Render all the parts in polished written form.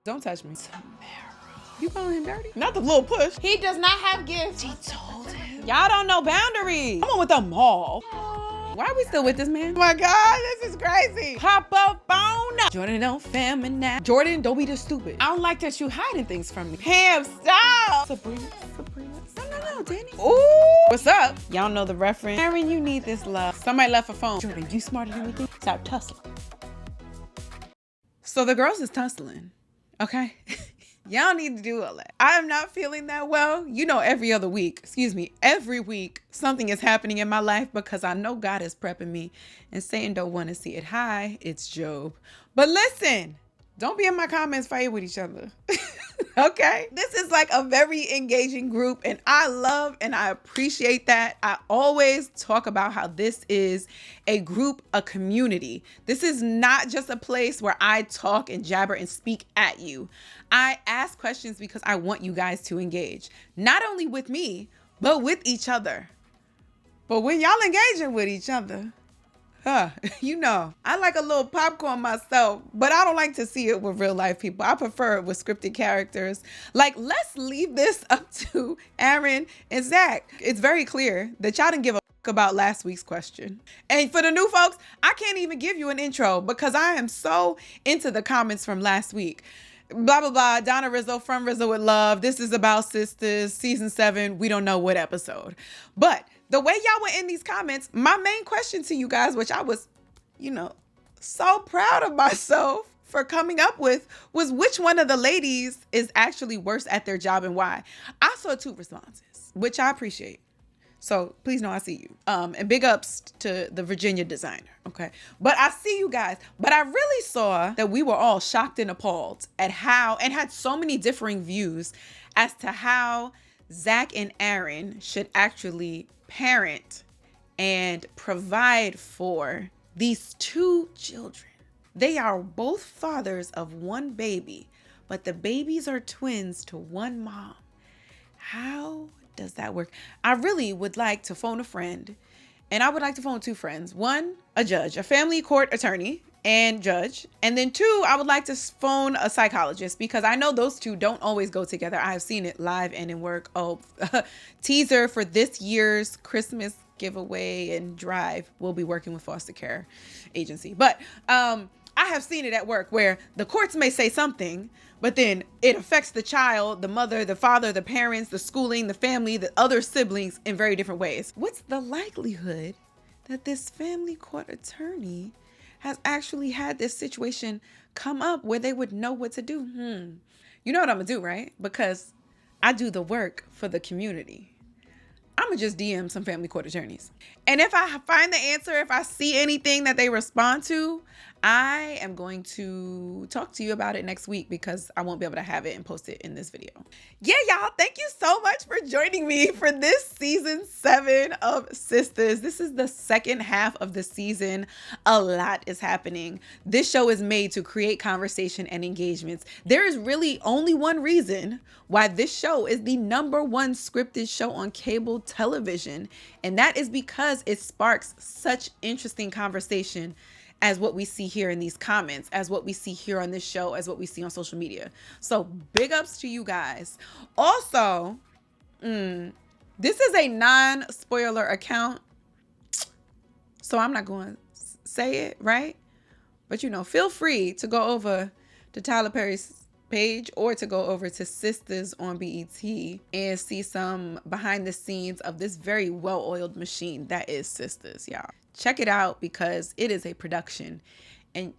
Don't touch me. You calling him dirty? Not the little push. He does not have gifts. She told him. Y'all don't know boundaries. Come on with the mall. Why are we still with this man? Oh my God, this is crazy. Pop up on. Jordan, don't feminine now. Jordan, don't be this stupid. I don't like that you hiding things from me. Pam, stop. Sabrina. No, Danny. Ooh. What's up? Y'all know the reference. Aaron, you need this love. Somebody left a phone. Jordan, you smarter than we think. Stop tussling. So the girls is tussling, okay? Y'all need to do all that. I'm not feeling that well. You know, every week, something is happening in my life because I know God is prepping me and Satan don't want to see it. Hi, it's Job. But listen, don't be in my comments fighting with each other. Okay? This is like a very engaging group and I love and I appreciate that. I always talk about how this is a group, a community. This is not just a place where I talk and jabber and speak at you. I ask questions because I want you guys to engage, not only with me, but with each other. But when y'all engaging with each other, you know, I like a little popcorn myself, but I don't like to see it with real life people. I prefer it with scripted characters. Like, let's leave this up to Aaron and Zach. It's very clear that y'all didn't give a fuck about last week's question. And for the new folks, I can't even give you an intro because I am so into the comments from last week. Blah, blah, blah. Donna Rizzo from Rizzo with Love. This is about Sistas, season 7. We don't know what episode. But the way y'all were in these comments, my main question to you guys, which I was, so proud of myself for coming up with, was which one of the ladies is actually worse at their job and why? I saw 2 responses, which I appreciate. So please know I see you. And big ups to the Virginia designer, okay? But I see you guys. But I really saw that we were all shocked and appalled at how, and had so many differing views as to how Zach and Aaron should actually parent and provide for these 2 children. They are both fathers of 1 baby, but the babies are twins to 1 mom. How does that work? I really would like to phone a friend, and I would like to phone 2 friends. 1, a judge, a family court attorney and judge. And then 2, I would like to phone a psychologist because I know those 2 don't always go together. I have seen it live and in work. Oh, teaser for this year's Christmas giveaway and drive. We'll be working with foster care agency. But I have seen it at work where the courts may say something, but then it affects the child, the mother, the father, the parents, the schooling, the family, the other siblings in very different ways. What's the likelihood that this family court attorney has actually had this situation come up where they would know what to do? You know what I'm gonna do, right? Because I do the work for the community. I'm gonna just DM some family court attorneys. And if I find the answer, if I see anything that they respond to, I am going to talk to you about it next week because I won't be able to have it and post it in this video. Yeah, y'all, thank you so much for joining me for this season 7 of Sistas. This is the second half of the season. A lot is happening. This show is made to create conversation and engagements. There is really only one reason why this show is the #1 scripted show on cable television, and that is because it sparks such interesting conversation as what we see here in these comments, as what we see here on this show, as what we see on social media. So big ups to you guys. Also, this is a non-spoiler account, so I'm not going to say it, right? But feel free to go over to Tyler Perry's page or to go over to Sistas on BET and see some behind the scenes of this very well-oiled machine that is Sistas, y'all. Check it out because it is a production. And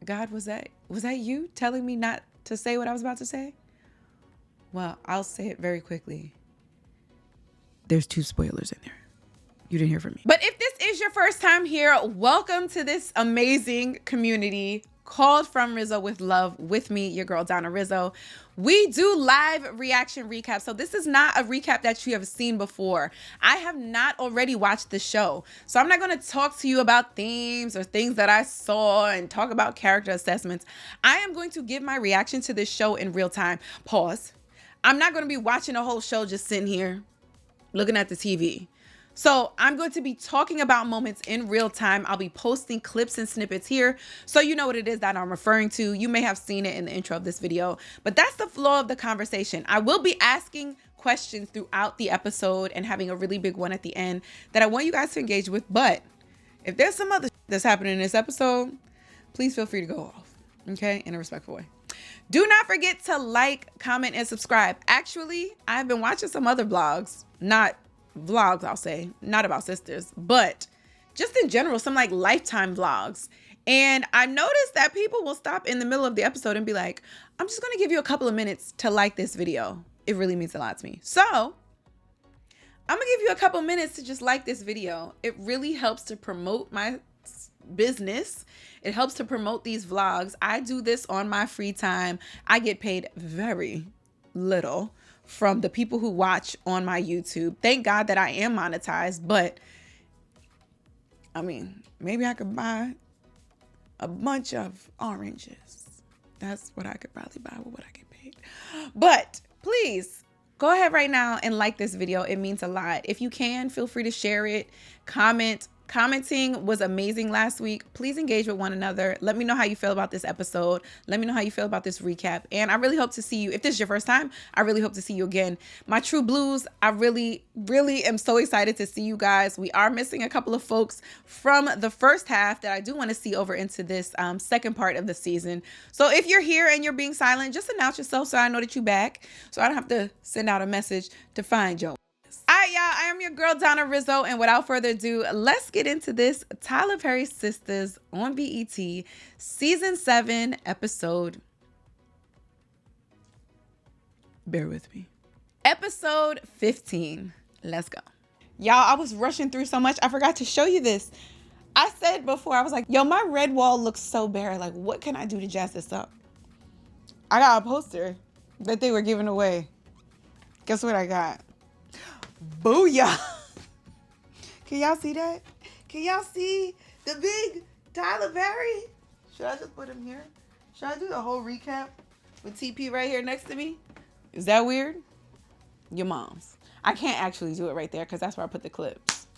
God, was that you telling me not to say what I was about to say? Well, I'll say it very quickly. There's 2 spoilers in there. You didn't hear from me. But if this is your first time here, welcome to this amazing community called From Rizzo with Love with me, your girl, Donna Rizzo. We do live reaction recaps. So this is not a recap that you have seen before. I have not already watched the show. So I'm not going to talk to you about themes or things that I saw and talk about character assessments. I am going to give my reaction to this show in real time. Pause. I'm not going to be watching a whole show just sitting here looking at the TV. So I'm going to be talking about moments in real time. I'll be posting clips and snippets here so you know what it is that I'm referring to. You may have seen it in the intro of this video, but that's the flow of the conversation. I will be asking questions throughout the episode and having a really big one at the end that I want you guys to engage with. But if there's some other that's happening in this episode, please feel free to go off, okay, in a respectful way. Do not forget to like, comment, and subscribe. Actually, I've been watching some other vlogs, not vlogs, I'll say, not about sisters, but just in general, some like Lifetime vlogs. And I noticed that people will stop in the middle of the episode and be like, I'm just going to give you a couple of minutes to like this video. It really means a lot to me. So I'm going to give you a couple minutes to just like this video. It really helps to promote my business. It helps to promote these vlogs. I do this on my free time. I get paid very little from the people who watch on my YouTube. Thank God that I am monetized, but I mean, maybe I could buy a bunch of oranges. That's what I could probably buy with what I get paid. But please go ahead right now and like this video. It means a lot. If you can, feel free to share it, comment. Commenting was amazing last week. Please engage with one another. Let me know how you feel about this episode. Let me know how you feel about this recap. And I really hope to see you. If this is your first time, I really hope to see you again. My True Blues, I really am so excited to see you guys. We are missing a couple of folks from the first half that I do want to see over into this second part of the season. So if you're here and you're being silent, just announce yourself so I know that you're back. So I don't have to send out a message to find you. All right, y'all, I am your girl, Donna Rizzo, and without further ado, let's get into this Tyler Perry Sistas on BET, Season 7, episode, bear with me, episode 15. Let's go. Y'all, I was rushing through so much, I forgot to show you this. I said before, I was like, yo, my red wall looks so bare. Like, what can I do to jazz this up? I got a poster that they were giving away. Guess what I got? Booyah. Can y'all see that? Can y'all see the big Tyler Perry? Should I just put him here? Should I do the whole recap with TP right here next to me? Is that weird? Your mom's. I can't actually do it right there because that's where I put the clips.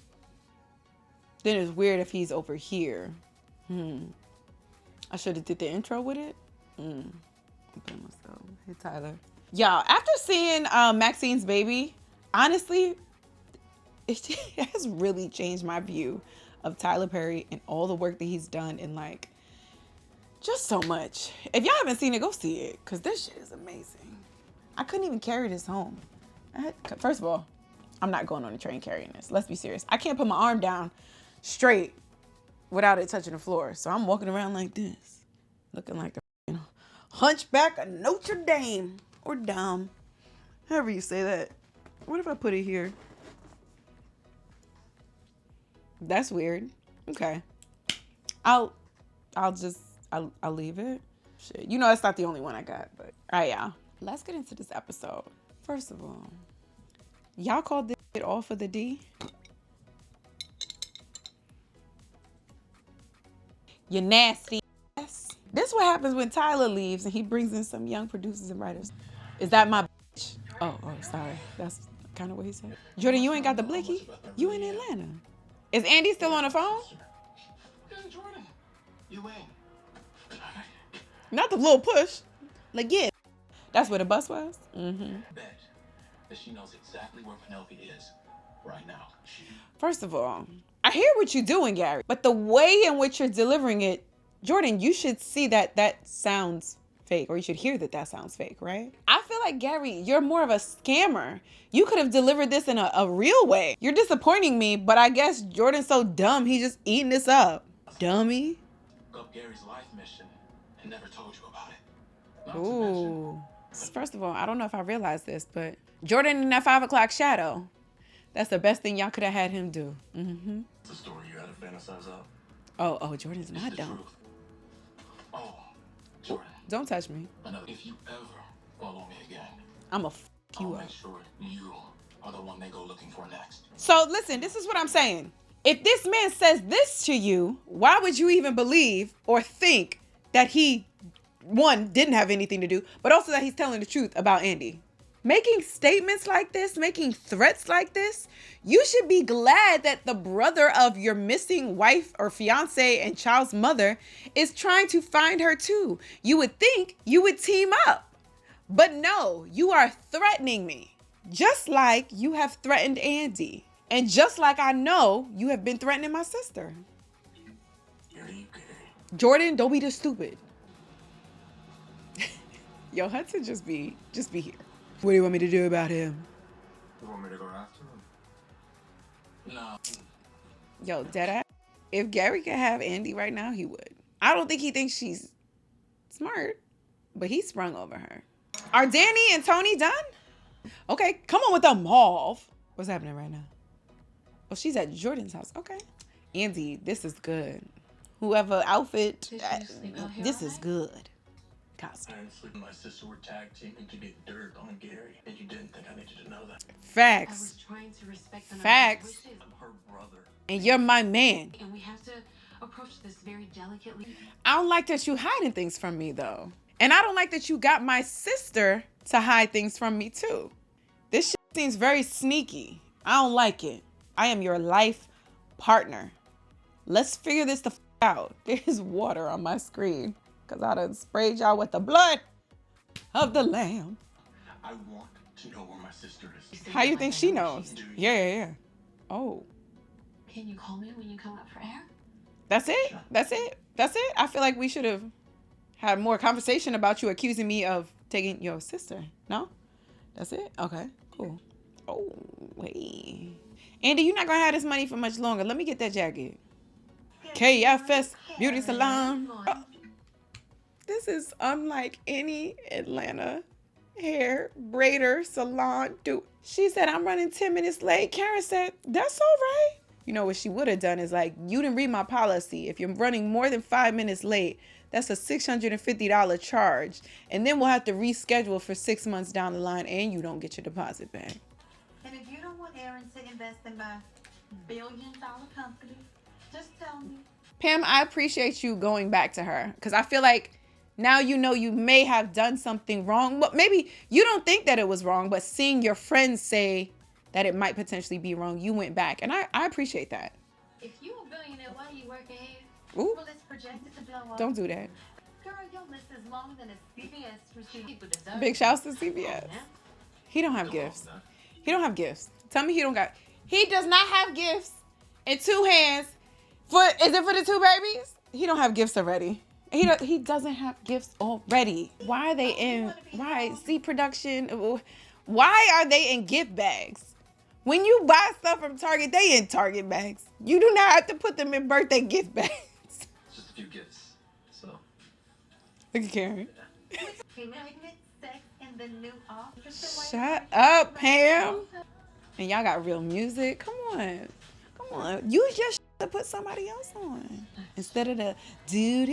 Then it's weird if he's over here. I should have did the intro with it. Okay, myself. Hey, Tyler. Y'all, after seeing Maxine's baby, honestly, it has really changed my view of Tyler Perry and all the work that he's done in like just so much. If y'all haven't seen it, go see it because this shit is amazing. I couldn't even carry this home. First of all, I'm not going on a train carrying this. Let's be serious. I can't put my arm down straight without it touching the floor. So I'm walking around like this, looking like the hunchback of Notre Dame or Dame, however you say that. What if I put it here? That's weird. Okay. I'll leave it. Shit. You know, that's not the only one I got, but all right, y'all. Let's get into this episode. First of all, y'all called this shit all for the D? You nasty ass. This is what happens when Tyler leaves and he brings in some young producers and writers. Is that my bitch? Oh, sorry. That's kind of what he said. Jordan, you ain't got the blicky? You in Atlanta. Is Andy still on the phone? Yeah, Jordan. You ain't. Not the little push. Like, yeah. That's where the bus was? Bet that she knows exactly where Penelope is right now. First of all, I hear what you're doing, Gary. But the way in which you're delivering it, Jordan, you should see that that sounds fake, or you should hear that that sounds fake, right? I feel like, Gary, you're more of a scammer. You could have delivered this in a real way. You're disappointing me, but I guess Jordan's so dumb, he's just eating this up. Dummy. Up Gary's life mission and never told you about it. Not to Ooh. mention, First of all, I don't know if I realized this, but Jordan in that 5 o'clock shadow, that's the best thing y'all could have had him do. it's a story you had to fantasize out. Oh, Jordan's It's not the dumb. truth. Oh, Jordan. Don't touch me. I know if you ever follow me again, I'ma f you I'll up. make sure you are the one they go looking for next. So listen, this is what I'm saying. If this man says this to you, why would you even believe or think that he, one, didn't have anything to do, but also that he's telling the truth about Andy? Making statements like this, making threats like this, you should be glad that the brother of your missing wife or fiance and child's mother is trying to find her too. You would think you would team up. But no, you are threatening me. Just like you have threatened Andy. And just like I know you have been threatening my sister. Jordan, don't be this stupid. Yo, Hudson just be here. What do you want me to do about him? You want me to go after him? No. Yo, deadass. If Gary could have Andy right now, he would. I don't think he thinks she's smart, but he sprung over her. Are Danny and Tony done? Okay, come on with the mauve. What's happening right now? Oh, she's at Jordan's house. Okay. Andy, this is good. Whoever outfit, this is good. Costume. My sister were tag teaming to get dirt on Gary, and you didn't think I needed to know that. Facts. I was trying to respect them. Facts. I'm her brother. And you're my man. And we have to approach this very delicately. I don't like that you hiding things from me, though. And I don't like that you got my sister to hide things from me, too. This shit seems very sneaky. I don't like it. I am your life partner. Let's figure this the f out. There's water on my screen because I done sprayed y'all with the blood of the lamb. I want to know where my sister is. How you think she knows? Yeah. Oh. Can you call me when you come out for air? That's it? That's it? That's it? I feel like we should have had more conversation about you accusing me of taking your sister. No? That's it? Okay, cool. Oh, wait. Andy, you're not going to have this money for much longer. Let me get that jacket. KFS Beauty Salon. Oh, this is unlike any Atlanta hair braider salon dude. She said, I'm running 10 minutes late. Karen said, that's all right. You know what she would have done is like, you didn't read my policy. If you're running more than 5 minutes late, that's a $650 charge. And then we'll have to reschedule for 6 months down the line and you don't get your deposit back. And if you don't want Aaron to invest in my billion-dollar company, just tell me. Pam, I appreciate you going back to her because I feel like now you know you may have done something wrong. But maybe you don't think that it was wrong, but seeing your friends say that it might potentially be wrong, you went back. And I appreciate that. If you a billionaire, why do you work here? Ooh. Well, it's projected to blow up. Don't do that. Girl, your list is longer than a CVS receipt. People deserve Big it. shouts to CVS. He don't have gifts. He don't have gifts. Tell me he don't got. He does not have gifts in 2 hands. Is it for the 2 babies? He don't have gifts already. He doesn't have gifts already. Why are they in? Why see production? Why are they in gift bags? When you buy stuff from Target, they in Target bags. You do not have to put them in birthday gift bags. Just a few gifts. So. Look at Karen. Pregnant sex in the new office. Shut up, Pam. And y'all got real music. Come on. Come on. Use your to put somebody else on. Instead of the do.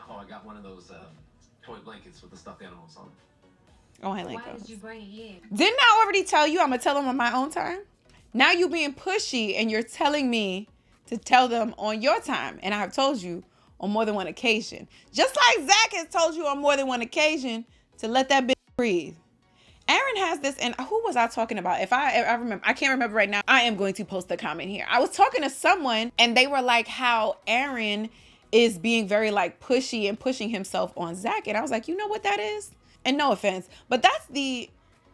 Oh, I got one of those toy blankets with the stuffed animals on it. Oh, I like Why those. did you bring it here? Didn't I already tell you I'm going to tell them on my own time? Now you being pushy and you're telling me to tell them on your time. And I have told you on more than one occasion. Just like Zach has told you on more than one occasion to let that bitch breathe. Aaron has this, and who was I talking about? If I remember, I can't remember right now. I am going to post a comment here. I was talking to someone and they were like how Aaron is being very like pushy and pushing himself on Zach. And I was like, you know what that is? And no offense, but that's the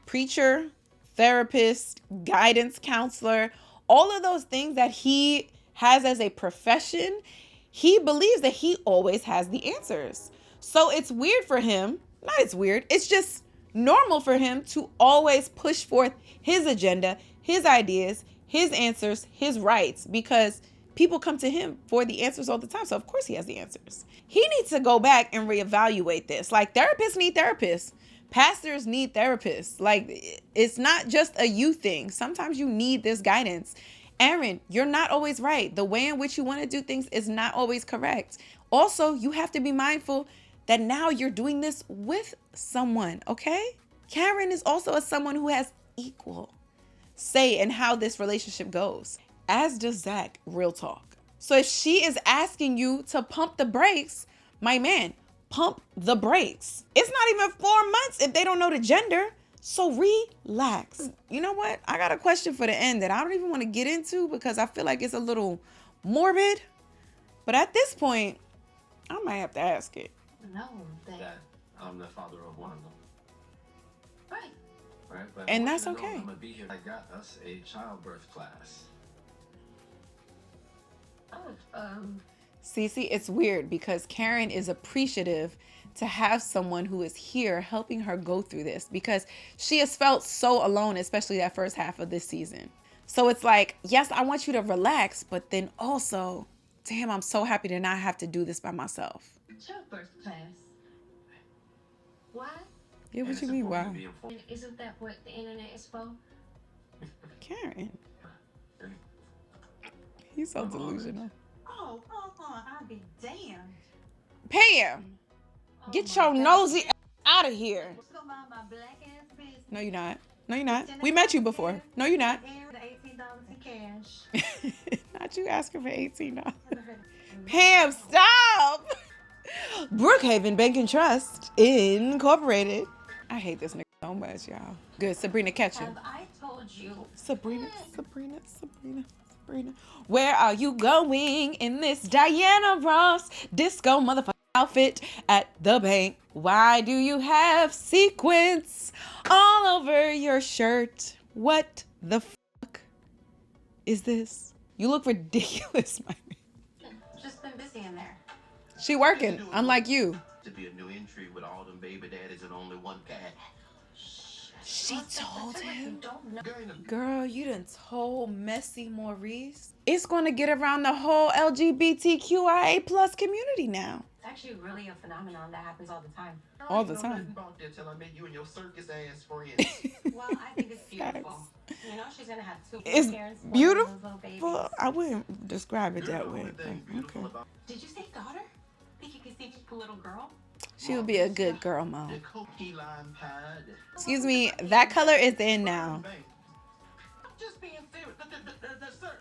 preacher, therapist, guidance counselor, all of those things that he has as a profession. He believes that he always has the answers. So it's weird for him. Not it's weird. It's just normal for him to always push forth his agenda, his ideas, his answers, his rights, because people come to him for the answers all the time. So of course he has the answers. He needs to go back and reevaluate this. Like therapists need therapists. Pastors need therapists. Like it's not just a you thing. Sometimes you need this guidance. Aaron, you're not always right. The way in which you want to do things is not always correct. Also, you have to be mindful that now you're doing this with someone, okay? Karen is also someone who has equal say in how this relationship goes, as does Zach, real talk. So if she is asking you to pump the brakes, my man, pump the brakes. It's not even 4 months if they don't know the gender. So relax. You know what? I got a question for the end that I don't even want to get into because I feel like it's a little morbid. But at this point, I might have to ask it. No, That I'm the father of one of them. Right. Right? But And I want that's you to know okay. I'm gonna be here. I got us a childbirth class. Oh, See, it's weird because Karen is appreciative to have someone who is here helping her go through this because she has felt so alone, especially that first half of this season. So it's like, yes, I want you to relax, but then also, damn, I'm so happy to not have to do this by myself. childbirth class. Why? Yeah, And what it's you mean, important why? to be informed. Isn't that what the internet is for? Karen, he's so delusional. Oh, I'll be damned. Pam, get your nosy out of here. What's gonna mind my black ass business? No, you're not. No, you're not. We met you before. No, you're not. The $18 in cash. Not you asking for $18. Pam, stop! Brookhaven Bank and Trust Incorporated. I hate this nigga so much, y'all. Good, Sabrina, catch him. Have I told you? Sabrina. Where are you going in this Diana Ross disco motherfucking outfit at the bank? Why do you have sequins all over your shirt? What the fuck is this? You look ridiculous, my man. Just been busy in there. She working, unlike you. To be a new entry with all them baby daddies and only one cat. She told him. Don't know. Girl, you done told Messy Maurice. It's going to get around the whole LGBTQIA plus community now. It's actually really a phenomenon that happens all the time. All the I didn't know time. nothing about that till I met you and your circus ass friends. Well, I think it's beautiful. You know, she's gonna have two It's parents. beautiful. Babies. I wouldn't describe it You're that the way. only thing but beautiful okay. about Did you say daughter? Think you can see a little girl? She would be a good girl, Mom. the key lime pie. Excuse me, that color is in now. I'm just being serious. Sir.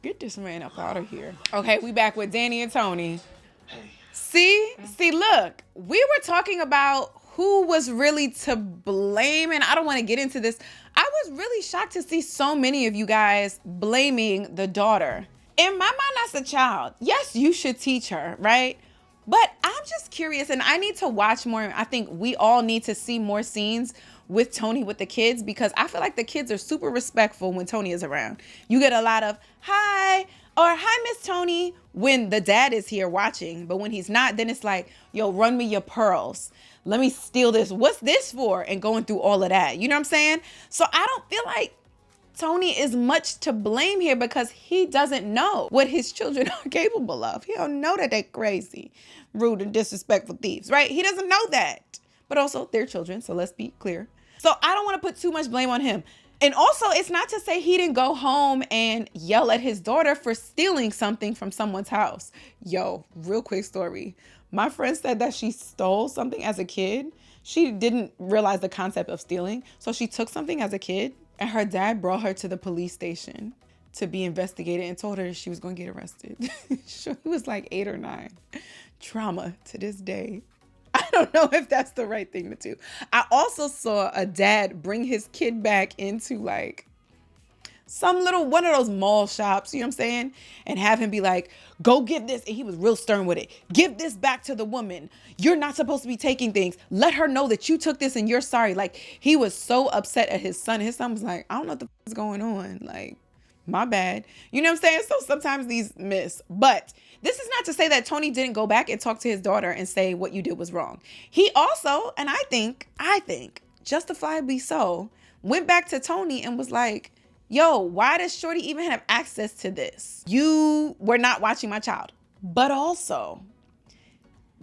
Get this man up out of here. Okay, we back with Danny and Tony. Hey, See, look, we were talking about who was really to blame, and I don't want to get into this. I was really shocked to see so many of you guys blaming the daughter. In my mind, that's a child. Yes, you should teach her, right? But I'm just curious, and I need to watch more. I think we all need to see more scenes with Tony with the kids because I feel like the kids are super respectful when Tony is around. You get a lot of hi or hi, Miss Tony when the dad is here watching. But when he's not, then it's like, yo, run me your pearls. Let me steal this. What's this for? And going through all of that. You know what I'm saying? So I don't feel like Tony is much to blame here because he doesn't know what his children are capable of. He don't know that they're crazy, rude, and disrespectful thieves, right? He doesn't know that. But also, they're children, so let's be clear. So I don't want to put too much blame on him. And also, it's not to say he didn't go home and yell at his daughter for stealing something from someone's house. Yo, real quick story. My friend said that she stole something as a kid. She didn't realize the concept of stealing. So she took something as a kid and her dad brought her to the police station to be investigated and told her she was going to get arrested. She was like 8 or 9. Trauma to this day. I don't know if that's the right thing to do. I also saw a dad bring his kid back into like some little one of those mall shops, you know what I'm saying? And have him be like, go give this. And he was real stern with it. Give this back to the woman. You're not supposed to be taking things. Let her know that you took this and you're sorry. Like he was so upset at his son. His son was like, I don't know what the is going on. Like, my bad. You know what I'm saying? So sometimes these miss. But this is not to say that Tony didn't go back and talk to his daughter and say what you did was wrong. He also, and I think, justifiably so, went back to Tony and was like, yo, why does Shorty even have access to this? You were not watching my child. But also,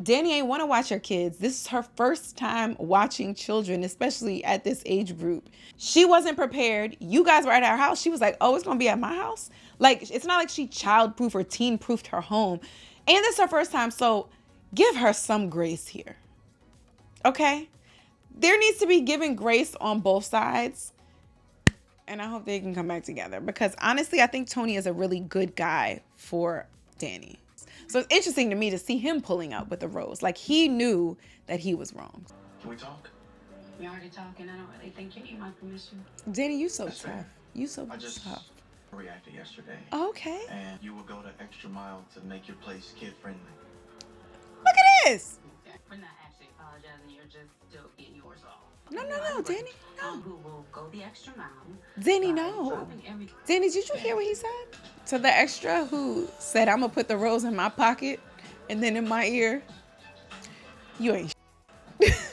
Danny ain't want to watch her kids. This is her first time watching children, especially at this age group. She wasn't prepared. You guys were at our house. She was like, oh, it's going to be at my house? Like, it's not like she child-proof or teen-proofed her home. And this is her first time, so give her some grace here. Okay? There needs to be given grace on both sides. And I hope they can come back together because honestly, I think Tony is a really good guy for Danny. So it's interesting to me to see him pulling up with the rose. Like he knew that he was wrong. Can we talk? We already talking. I don't really think you need my permission. Danny, you so That's tough. fair. You so I just tough. reacted yesterday. Okay. And you will go the extra mile to make your place kid-friendly. Look at this. We're not actually apologizing. You're just still getting yours off. No, Danny. No. Who will go the extra mile? Danny, by no. dropping everything. Danny, did you hear what he said? To the extra who said, I'm going to put the rose in my pocket and then in my ear. You ain't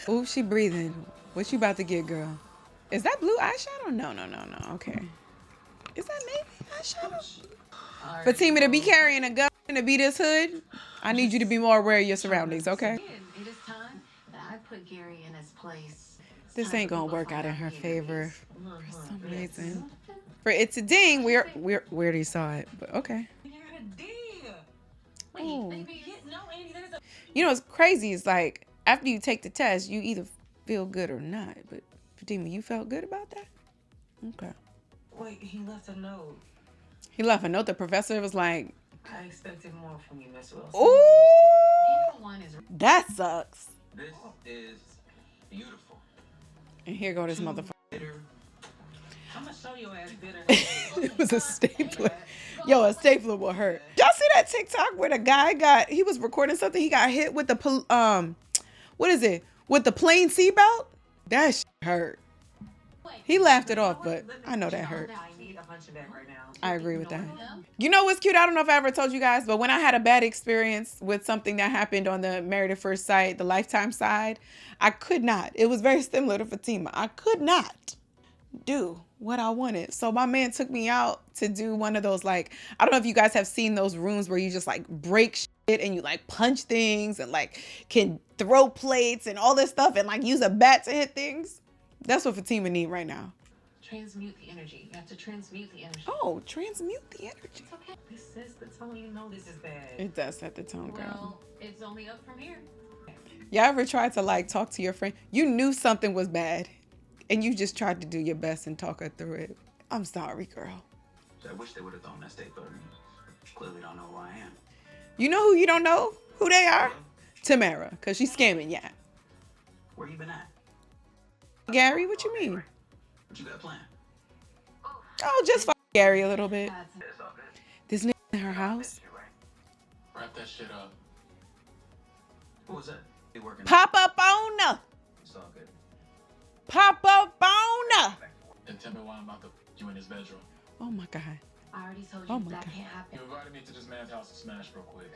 Ooh, she breathing. What you about to get, girl? Is that blue eyeshadow? No. Okay. Is that navy eyeshadow? Fatima, to be carrying a gun and to be this hood, I need you to be more aware of your surroundings, okay? It is time that I put Gary in his place. This ain't gonna work out in her favor for some reason. For it to ding, we already saw it, but okay. Ooh. You know what's crazy is like after you take the test, you either feel good or not. But Fatima, you felt good about that? Okay. Wait, he left a note. He left a note. The professor was like, I expected more from you, Miss Wilson. "Ooh, that sucks." This is beautiful. And here go this motherfucker. Bitter. I'm gonna show your ass bitter. It was a stapler. Yo, a stapler will hurt. Y'all see that TikTok where the guy he was recording something. He got hit with the what is it? With the plane seatbelt. That shit hurt. He laughed it off, but I know that hurt. I need a bunch of that right now. I agree with that. You know what's cute? I don't know if I ever told you guys, but when I had a bad experience with something that happened on the Married at First Sight, the Lifetime side, I could not. It was very similar to Fatima. I could not do what I wanted. So my man took me out to do one of those, like, I don't know if you guys have seen those rooms where you just like break shit and you like punch things and like can throw plates and all this stuff and like use a bat to hit things. That's what Fatima need right now. Transmute the energy. You have to transmute the energy. Oh, transmute the energy. Okay. This sets the tone. You know this is bad. It does set the tone, girl. Well, it's only up from here. Y'all ever tried to like talk to your friend? You knew something was bad and you just tried to do your best and talk her through it. I'm sorry, girl. I wish they would have thrown that stapler at me. Clearly don't know who I am. You know who you don't know? Who they are? Tamara, because she's scamming, yeah. Where you been at? Gary, what you mean? What you got planned? Oh, just fuck Gary a little bit. It's all good. This nigga in her house. Wrap that shit up. What was that? They working. Pop up on her. It's all good. Pop up on her. And tell me why I'm about to put you in his bedroom. Oh my God. I already told you Oh my that God. can't happen. You invited me to this man's house to smash real quick.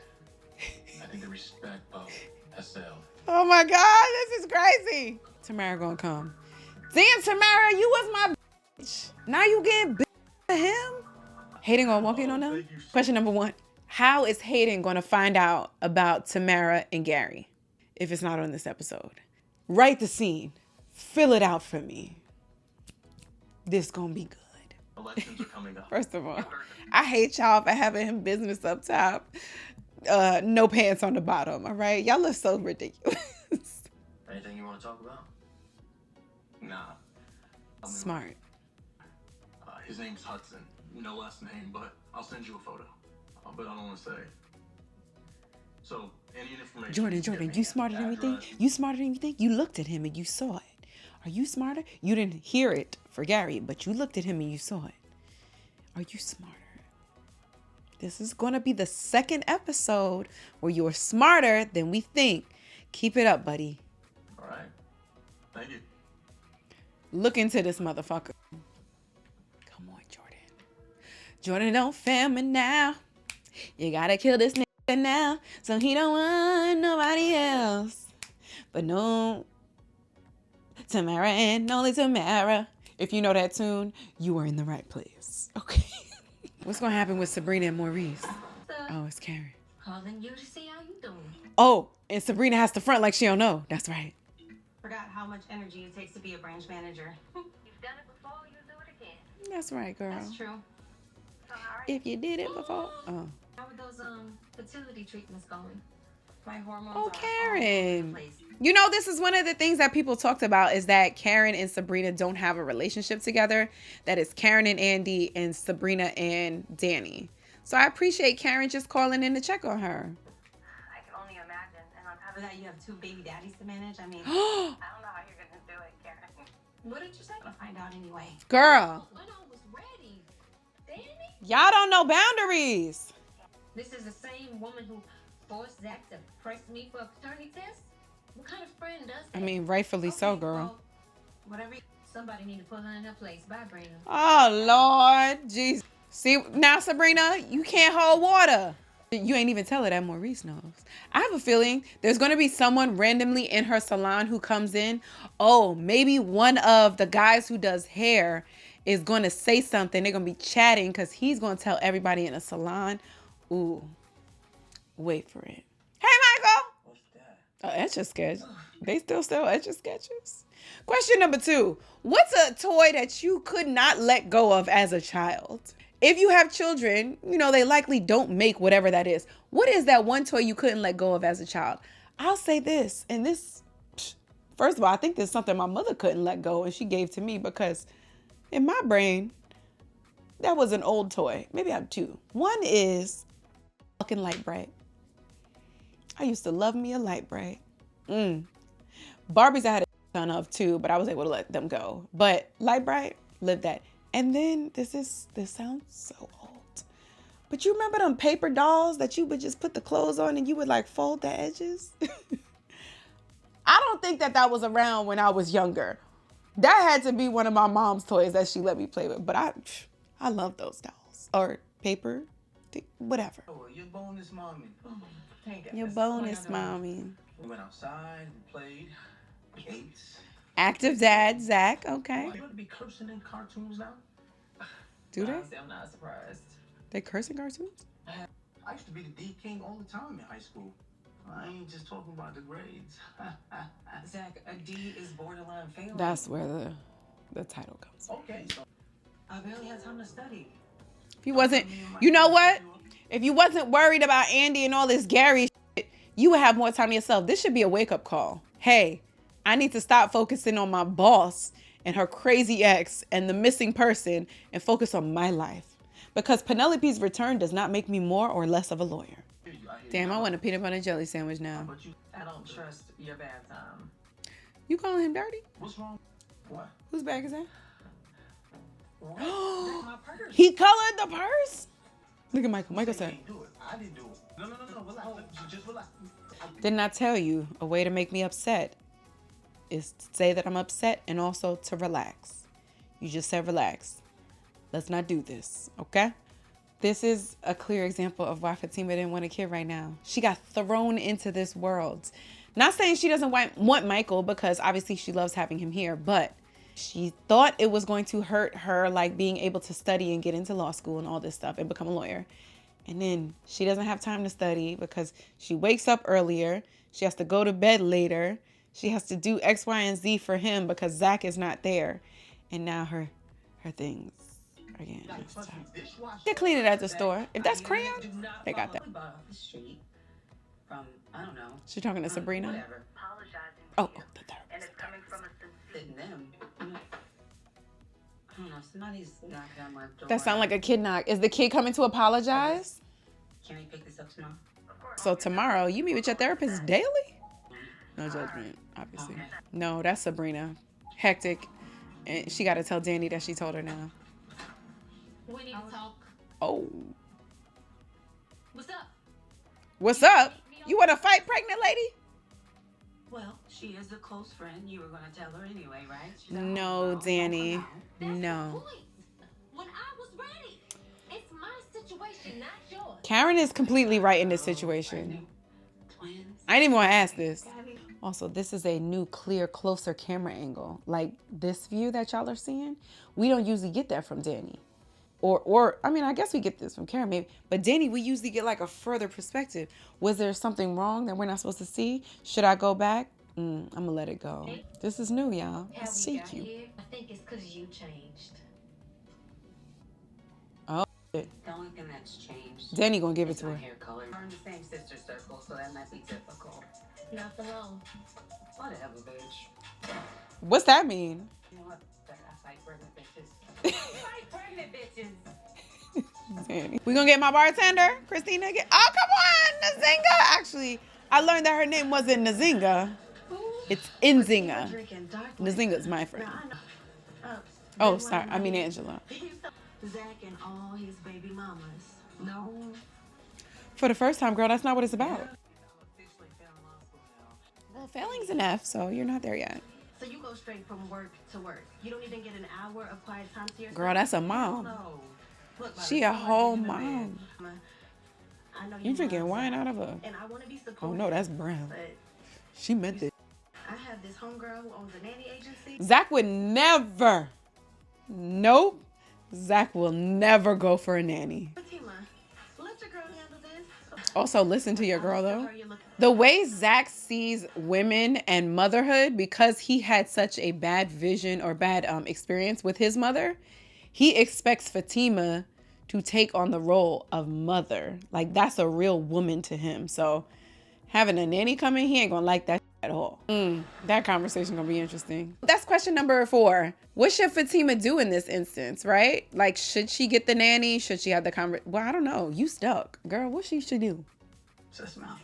I think the respect bubble has sailed. Oh my God, this is crazy. Tamara gonna come. Damn, Tamara, you was my bitch. Now you getting bitch to him? Hayden gonna walk in on them? Question number 1. How is Hayden gonna find out about Tamara and Gary if it's not on this episode? Write the scene. Fill it out for me. This gonna be good. Elections are coming up. First of all, I hate y'all for having him business up top. No pants on the bottom, all right? Y'all look so ridiculous. Anything you want to talk about? Nah. Smart. His name's Hudson. No last name, but I'll send you a photo. But I don't want to say. So, any information... Jordan, you smarter than you think? You smarter than you think? You looked at him and you saw it. Are you smarter? You didn't hear it for Gary, but you looked at him and you saw it. Are you smarter? This is going to be the second episode where you're smarter than we think. Keep it up, buddy. All right. Thank you. Look into this motherfucker. Come on, Jordan. Jordan, don't fail me now. You gotta kill this nigga now, so he don't want nobody else. But no, Tamara and only Tamara. If you know that tune, you are in the right place. Okay. What's gonna happen with Sabrina and Maurice? Oh, it's Karen. Calling you to see how you doing. Oh, and Sabrina has to front like she don't know. That's right. Forgot how much energy it takes to be a branch manager. You've done it before, you do it again. That's right, girl. That's true. So, all right. If you did it before. Oh. How are those fertility treatments going? My hormones Oh, are all over the Karen. place. You know, this is one of the things that people talked about is that Karen and Sabrina don't have a relationship together. That is Karen and Andy and Sabrina and Danny. So I appreciate Karen just calling in to check on her. Or that you have 2 baby daddies to manage. I mean, I Girl. don't know how you're gonna do it, Karen. What did you say? I'll find out anyway. When I was ready. Danny? Y'all don't know boundaries. This is the same woman who forced Zach to press me for a paternity test? What kind of friend does that? I mean, rightfully so, Okay, girl. well, whatever. Somebody need to put her in her place. Bye, Brina. Oh, Lord. Jeez. See, now, Sabrina, you can't hold water. You ain't even tell her that Maurice knows. I have a feeling there's going to be someone randomly in her salon who comes in. Oh, maybe one of the guys who does hair is going to say something. They're going to be chatting because he's going to tell everybody in the salon. Ooh, wait for it. Hey, Michael. What's that? Oh, Etch-a-Sketch. They still sell Etch-a-Sketches. Question number 2. What's a toy that you could not let go of as a child? If you have children, you know, they likely don't make whatever that is. What is that one toy you couldn't let go of as a child? I'll say this, and this, first of all, I think this is something my mother couldn't let go and she gave to me because in my brain, that was an old toy. Maybe I have 2. One is fucking light bright. I used to love me a light bright. Barbies I had a ton of too, but I was able to let them go. But light bright, lived that. And then this sounds so old. But you remember them paper dolls that you would just put the clothes on and you would like fold the edges? I don't think that was around when I was younger. That had to be one of my mom's toys that she let me play with. But I love those dolls. Or paper, whatever. Oh, your bonus mommy. Your bonus mommy. We went outside, we played, ate. Active dad, Zach. Okay. You would be cursing in cartoons now? Do they? Honestly, I'm not surprised. They curse in cartoons? I used to be the D king all the time in high school. I ain't just talking about the grades. Zach, a D is borderline failing. That's where the title comes from. Okay, so I barely had time to study. If you wasn't, you know what? If you wasn't worried about Andy and all this Gary shit, you would have more time to yourself. This should be a wake-up call. Hey, I need to stop focusing on my boss and her crazy ex and the missing person and focus on my life. Because Penelope's return does not make me more or less of a lawyer. Damn, I want a peanut butter and jelly sandwich now. But you, I don't trust your bad time. You calling him dirty? what's wrong? What? Whose bag is that? That's my purse. He colored the purse? Look at Michael. Michael You said, ain't do it. I didn't do it. No, relax. Just relax. didn't I tell you a way to make me upset is to say that I'm upset and also to relax. You just said relax. Let's not do this, okay? This is a clear example of why Fatima didn't want a kid right now. She got thrown into this world. Not saying she doesn't want Michael because obviously she loves having him here, but she thought it was going to hurt her, like being able to study and get into law school and all this stuff and become a lawyer. And then she doesn't have time to study because she wakes up earlier. She has to go to bed later. She has to do X, Y, and Z for him because Zach is not there. And now her things are getting mixed up. They clean it at the store. If that's crayon, they got that. Bought off the street from, I don't know. She talking to Sabrina? Whatever. Apologizing Oh, to you, the therapist. and it's coming from a sincere. Didn't them. You know, I don't know. Somebody's knocking on my door. That sound like a kid knock. Is the kid coming to apologize? Can we pick this up tomorrow? Of course. So tomorrow, you meet with your therapist daily? No judgment, obviously. Okay. No, that's Sabrina. Hectic. And she got to tell Danny that she told her now. We need to talk. Oh. What's up? What's up? You want to fight, pregnant lady? Well, she is a close friend. You were going to tell her anyway, right? She's at No, home now. Danny. That's No. the point. When I was ready. It's my situation, not yours. Karen is completely right in this situation. Twins. I didn't even want to ask this. Also, this is a new, clear, closer camera angle. Like this view that y'all are seeing, we don't usually get that from Danny. Or I mean, I guess we get this from Karen maybe. But Danny, we usually get like a further perspective. Was there something wrong that we're not supposed to see? Should I go back? I'm going to let it go. This is new, y'all. How Let's we see got you. here, I think it's because you changed. The only thing that's changed Danny going to give it is to my her. hair color. We're in the same sister circle, so that might be difficult. Not for long. Whatever, bitch. What's that mean? You know what? I fight pregnant bitches. Fight pregnant bitches. Danny. We gonna get my bartender, Christina. Oh, come on, Nazinga. Actually, I learned that her name wasn't Nzinga. It's Nzinga. Nzinga's my friend. Oh, sorry. I mean Angela. Zach and all his baby mamas. No. For the first time, girl, that's not what it's about. Officially failing law school now. Well, failing's an F, so you're not there yet. So you go straight from work to work. You don't even get an hour of quiet time to yourself. Girl, that's a mom. No. Look, She a whole mom. I know You drinking love wine Zach, out of a... and I want to be supportive. Oh, no, that's brown. But She meant it. I have this homegirl who owns a nanny agency. Zach would never. Nope. Zach will never go for a nanny. Zatima, let your girl handle this. Also, listen to your girl, though. Her, you're looking- The way Zach sees women and motherhood, because he had such a bad vision or bad experience with his mother, he expects Fatima to take on the role of mother. Like, that's a real woman to him. So having a nanny come in, he ain't gonna like that at all. That conversation gonna be interesting. That's question number 4. What should Fatima do in this instance, right? Like, should she get the nanny? Should she have the conversation? Well, I don't know. You stuck. Girl, what she should do? It smell.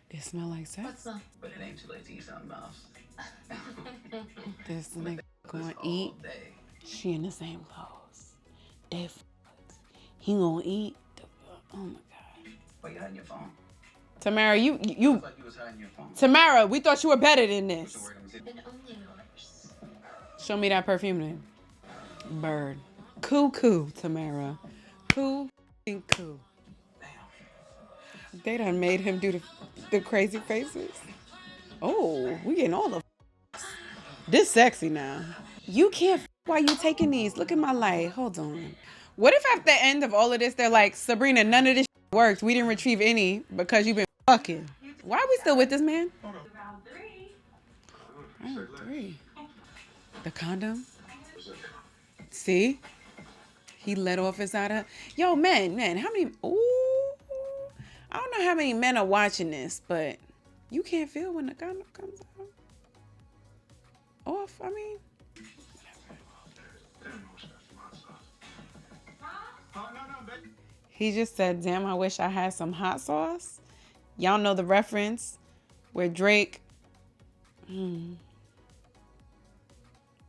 It smell like sex? What's up? But it ain't too late to eat something else. This nigga gonna All eat. day. She in the same clothes. They fucked. He gonna eat. Oh my God. Why you hiding your phone? Tamara, you Looks like you was hiding your phone. Tamara, we thought you were better than What's this. the word? Let me see. And only yours. Show me that perfume then. Bird. Cuckoo, Tamara. Coo. Damn. They done made him do the crazy faces. Oh, we getting all the this sexy now. You can't while you taking these. Look at my light. Hold on. What if at the end of all of this, they're like, Sabrina, none of this worked. We didn't retrieve any because you've been fucking. Why are we still with this man? Round 3. Round 3. The condom. See? He let off his side of... Yo, man, how many... Ooh. I don't know how many men are watching this, but you can't feel when the condom comes out. Off, I mean... He just said, damn, I wish I had some hot sauce. Y'all know the reference where Drake...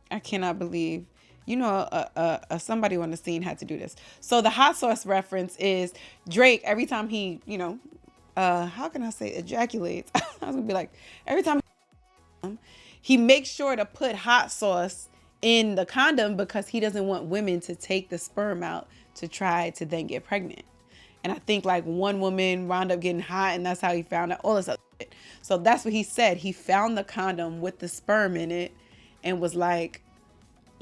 I cannot believe... You know, somebody on the scene had to do this. So the hot sauce reference is Drake, every time he, you know, how can I say ejaculates? I was gonna be like, every time he makes sure to put hot sauce in the condom because he doesn't want women to take the sperm out to try to then get pregnant. And I think like one woman wound up getting hot and that's how he found out all this other shit. So that's what he said. He found the condom with the sperm in it and was like,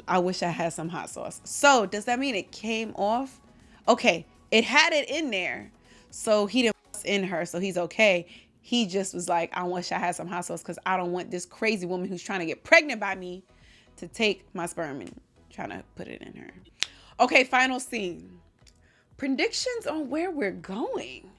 I wish I had some hot sauce. So does that mean it came off? Okay, it had it in there. So he didn't in her, so he's okay. He just was like, I wish I had some hot sauce because I don't want this crazy woman who's trying to get pregnant by me to take my sperm and trying to put it in her. Okay, final scene. Predictions on where we're going.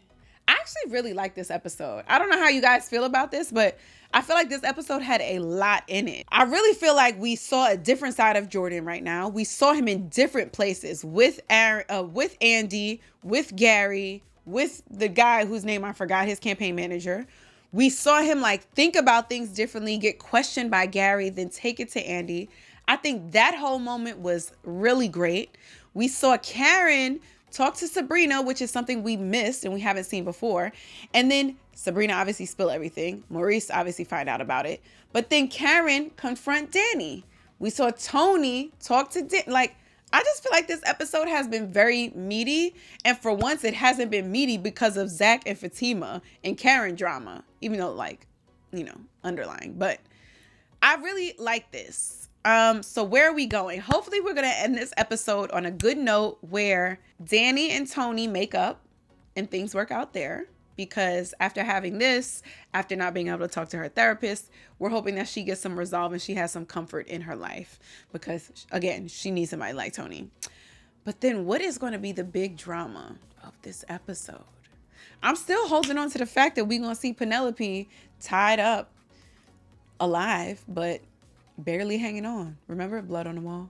I actually really like this episode. I don't know how you guys feel about this, but I feel like this episode had a lot in it. I really feel like we saw a different side of Jordan right now. We saw him in different places with Aaron, with Andy, with Gary, with the guy whose name I forgot, his campaign manager. We saw him like think about things differently, get questioned by Gary, then take it to Andy. I think that whole moment was really great. We saw Karen talk to Sabrina, which is something we missed and we haven't seen before. And then Sabrina obviously spill everything. Maurice obviously find out about it. But then Karen confront Danny. We saw Tony talk to Danny. Like, I just feel like this episode has been very meaty. And for once, it hasn't been meaty because of Zach and Fatima and Karen drama. Even though, like, you know, underlying. But I really like this. So where are we going? Hopefully we're going to end this episode on a good note where Danny and Tony make up and things work out there. Because after having this, after not being able to talk to her therapist, we're hoping that she gets some resolve and she has some comfort in her life. Because, again, she needs somebody like Tony. But then what is going to be the big drama of this episode? I'm still holding on to the fact that we're going to see Penelope tied up alive, but barely hanging on. Remember Blood on the Wall?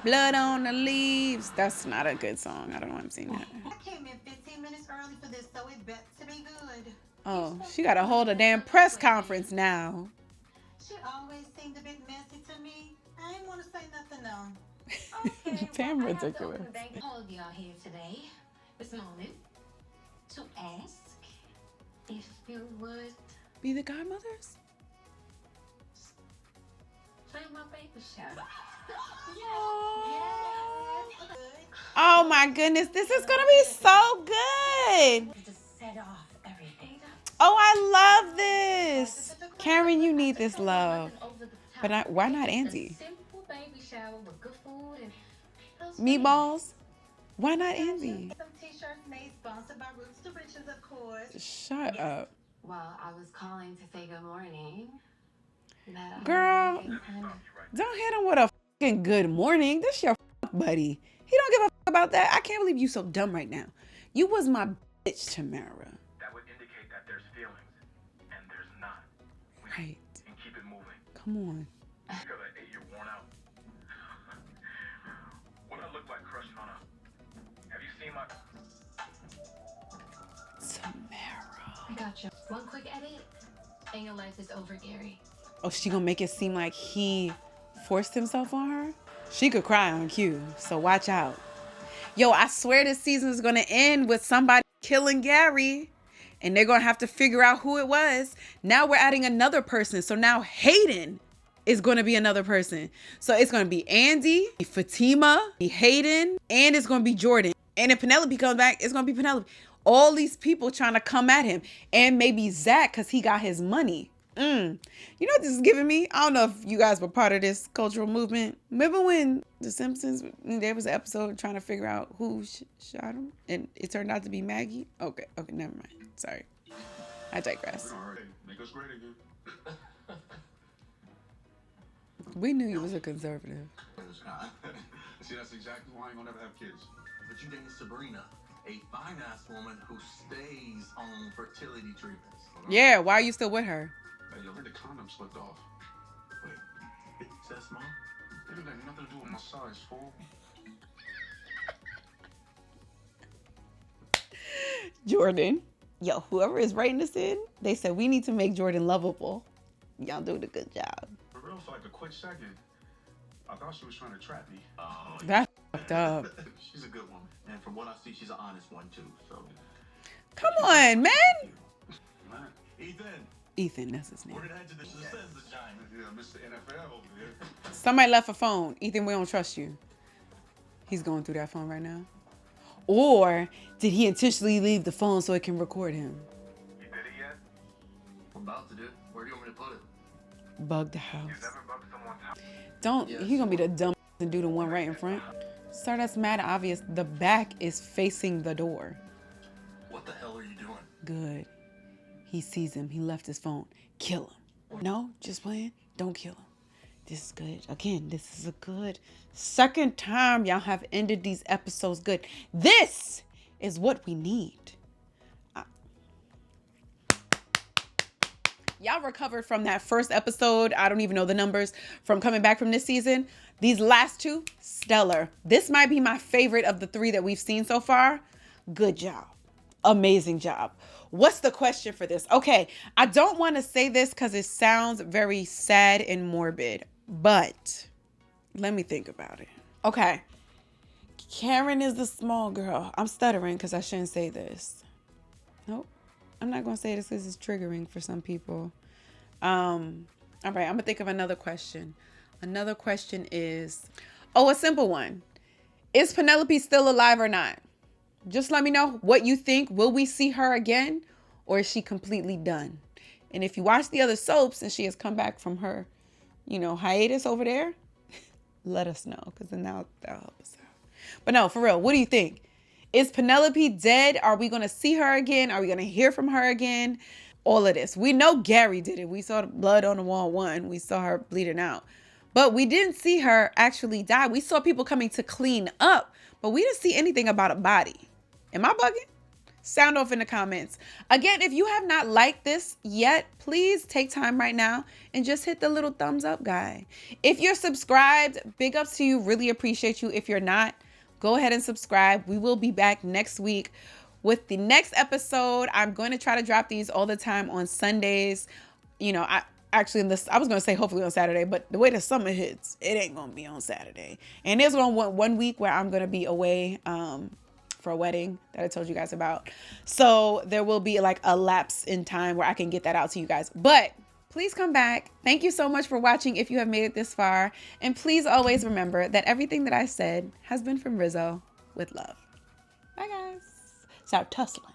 Blood on the leaves. That's not a good song. I don't know why I'm singing that. I came in 15 minutes early for this, so it bet to be good. Oh, she got to hold a damn press conference now. She always seemed a bit messy to me. I ain't want to say nothing though. Okay, Damn well, I have to ridiculous. open the bank. All of y'all here today, this moment, to ask if you would Be the godmothers? plan my baby shower. Oh my goodness, this is gonna be so good. To set off everything. Oh, I love this. Karen, you need this love. But why not Andy? Simple baby shower with good food and those Meatballs? Why not Andy? Some t-shirts made sponsored by Roots to Riches, of course. Shut up. Well, I was calling to say good morning. Girl, don't hit him with a fucking good morning. This your buddy. He don't give a about that. I can't believe you so dumb right now. You was my bitch, Tamara. That would indicate that there's feelings, and there's not. Right. And keep it moving. Come on. Because I ate you're worn out. What I look like crushing on a... Have you seen my... Tamara. I got you. One quick edit, and your life is over, Gary. Oh, she gonna make it seem like he forced himself on her? She could cry on cue, so watch out. Yo, I swear this season is gonna end with somebody killing Gary, and they're gonna have to figure out who it was. Now we're adding another person, so now Hayden is gonna be another person. So it's gonna be Andy, Fatima, Hayden, and it's gonna be Jordan. And if Penelope comes back, it's gonna be Penelope. All these people trying to come at him, and maybe Zach, because he got his money. You know what this is giving me? I don't know if you guys were part of this cultural movement. Remember when The Simpsons, there was an episode trying to figure out who shot him, and it turned out to be Maggie? Okay, never mind. Sorry. I digress. Make us great again. We knew you was a conservative. See, that's exactly why I ain't gonna never have kids. But you dating Sabrina, a fine-ass woman who stays on fertility treatments. Yeah, why are you still with her? Hey, yo, the condom slipped off. Wait, is that small? It didn't have nothing to do with my size, fool. Jordan. Yo, whoever is writing this in, they said we need to make Jordan lovable. Y'all doing a good job. For real, for like a quick second, I thought she was trying to trap me. Oh, That's fucked up. she's a good woman. And from what I see, she's an honest one, too. So, Come on, man. Ethan, That's his name. we're gonna head to the Sistas giant. Yeah, Mr. NFL over there. Somebody left a phone. Ethan, we don't trust you. He's going through that phone right now. Or did he intentionally leave the phone so it can record him? You did it yet? We're about to do it. Where do you want me to put it? Bug the house. You've never bugged someone's house. Don't, he gonna be the dumb and do the one right in front. Sir, that's mad obvious. The back is facing the door. What the hell are you doing? Good. He sees him. He left his phone. Kill him. No, just playing. Don't kill him. This is good. Again, this is a good second time y'all have ended these episodes good. This is what we need. Y'all recovered from that first episode. I don't even know the numbers from coming back from this season. These last two, stellar. This might be my favorite of the three that we've seen so far. Good job. Amazing job. What's the question for this? Okay, I don't want to say this because it sounds very sad and morbid, but let me think about it. Okay. Karen is the small girl. I'm stuttering because I shouldn't say this. Nope. I'm not going to say this because it's triggering for some people. All right, I'm going to think of another question. Another question is, a simple one. Is Penelope still alive or not? Just let me know what you think. Will we see her again, or is she completely done? And if you watch the other soaps and she has come back from her, hiatus over there, let us know, because then that'll help us out. But no, for real, what do you think? Is Penelope dead? Are we going to see her again? Are we going to hear from her again? All of this. We know Gary did it. We saw the blood on the wall 1. We saw her bleeding out. But we didn't see her actually die. We saw people coming to clean up, but we didn't see anything about a body. Am I bugging? Sound off in the comments. Again, if you have not liked this yet, please take time right now and just hit the little thumbs up guy. If you're subscribed, big ups to you. Really appreciate you. If you're not, go ahead and subscribe. We will be back next week with the next episode. I'm going to try to drop these all the time on Sundays. You know, I was going to say hopefully on Saturday, but the way the summer hits, it ain't going to be on Saturday. And there's one week where I'm going to be away for a wedding that I told you guys about. So there will be like a lapse in time where I can get that out to you guys. But please come back. Thank you so much for watching if you have made it this far. And please always remember that everything that I said has been from Rizzo with love. Bye, guys. Start tussling.